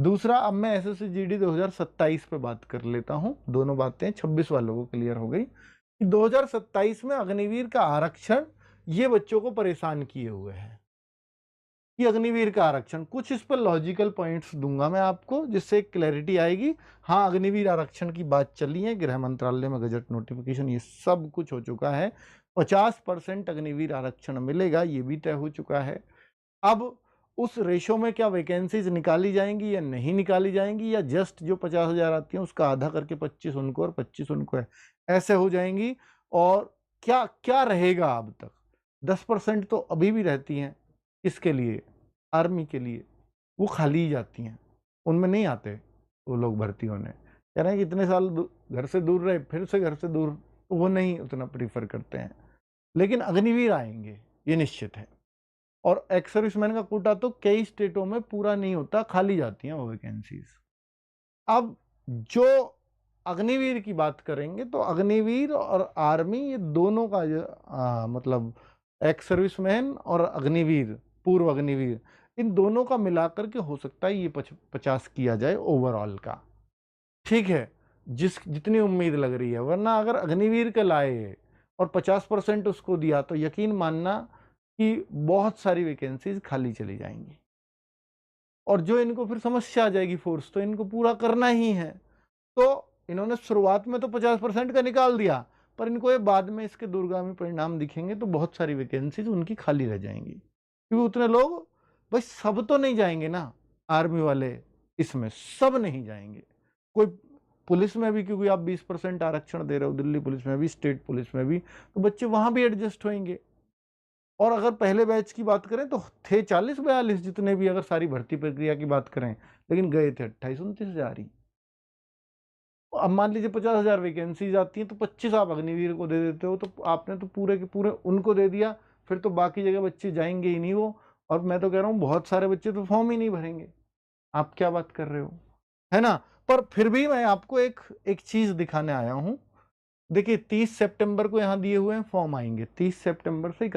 दूसरा, अब मैं एसएससी जीडी 2027 पे बात कर लेता हूँ, दोनों बातें 26 वालों को क्लियर हो गई कि 2027 में अग्निवीर का आरक्षण ये बच्चों को परेशान किए हुए है कि अग्निवीर का आरक्षण। कुछ इस पर लॉजिकल पॉइंट्स दूंगा मैं आपको, जिससे क्लैरिटी आएगी। हाँ, अग्निवीर आरक्षण की बात चली है, गृह मंत्रालय में गजट नोटिफिकेशन ये सब कुछ हो चुका है। 50% अग्निवीर आरक्षण मिलेगा, ये भी तय हो चुका है। अब उस रेशो में क्या वैकेंसीज निकाली जाएंगी या नहीं निकाली जाएंगी, या जस्ट जो 50,000 आती हैं उसका आधा करके 25 उनको और 25 उनको है, ऐसे हो जाएंगी। और क्या क्या रहेगा अब तक? 10% तो अभी भी रहती हैं। इसके लिए, आर्मी के लिए, वो खाली ही जाती हैं, उनमें नहीं आते वो लोग भर्ती होने। कह रहे हैं कि इतने साल घर से दूर रहे, फिर से घर से दूर, वो नहीं उतना प्रीफर करते हैं। लेकिन अग्निवीर आएंगे, ये निश्चित है। और एक्स सर्विसमैन का कोटा तो कई स्टेटों में पूरा नहीं होता, खाली जाती हैं वो वैकेंसीज। अब जो अग्निवीर की बात करेंगे तो अग्निवीर और आर्मी, ये दोनों का मतलब एक्स सर्विसमैन और अग्निवीर, पूर्व अग्निवीर, इन दोनों का मिलाकर के हो सकता है ये 50 किया जाए ओवरऑल का। ठीक है, जितनी उम्मीद लग रही है। वरना अगर अग्निवीर के लाए और 50% उसको दिया तो यकीन मानना कि बहुत सारी वैकेंसीज खाली चली जाएंगी, और जो इनको फिर समस्या आ जाएगी, फोर्स तो इनको पूरा करना ही है। तो इन्होंने शुरुआत में तो 50% का निकाल दिया, पर इनको ये बाद में इसके दूरगामी परिणाम दिखेंगे तो बहुत सारी वैकेंसीज उनकी खाली रह जाएंगी, क्योंकि उतने लोग, भाई सब तो नहीं जाएंगे ना आर्मी वाले, इसमें सब नहीं जाएंगे। कोई पुलिस में भी, क्योंकि आप 20% आरक्षण दे रहे हो, दिल्ली पुलिस में भी, स्टेट पुलिस में भी, तो बच्चे वहां भी एडजस्ट होंगे। और अगर पहले बैच की बात करें तो थे 40-42 जितने भी, अगर सारी भर्ती प्रक्रिया की बात करें, लेकिन गए थे 28-29 हजार ही। अब मान लीजिए 50,000 वैकेंसीज आती हैं, तो 25 आप अग्निवीर को दे देते हो, तो आपने तो पूरे के पूरे उनको दे दिया, फिर तो बाकी जगह बच्चे जाएंगे ही नहीं वो। और मैं तो कह रहा हूँ बहुत सारे बच्चे तो फॉर्म ही नहीं भरेंगे। आप क्या बात कर रहे हो, है ना? पर फिर भी मैं आपको एक एक चीज दिखाने आया हूं। देखिए 30 सितंबर को यहाँ दिए हुए हैं फॉर्म आएंगे, 30 सितंबर से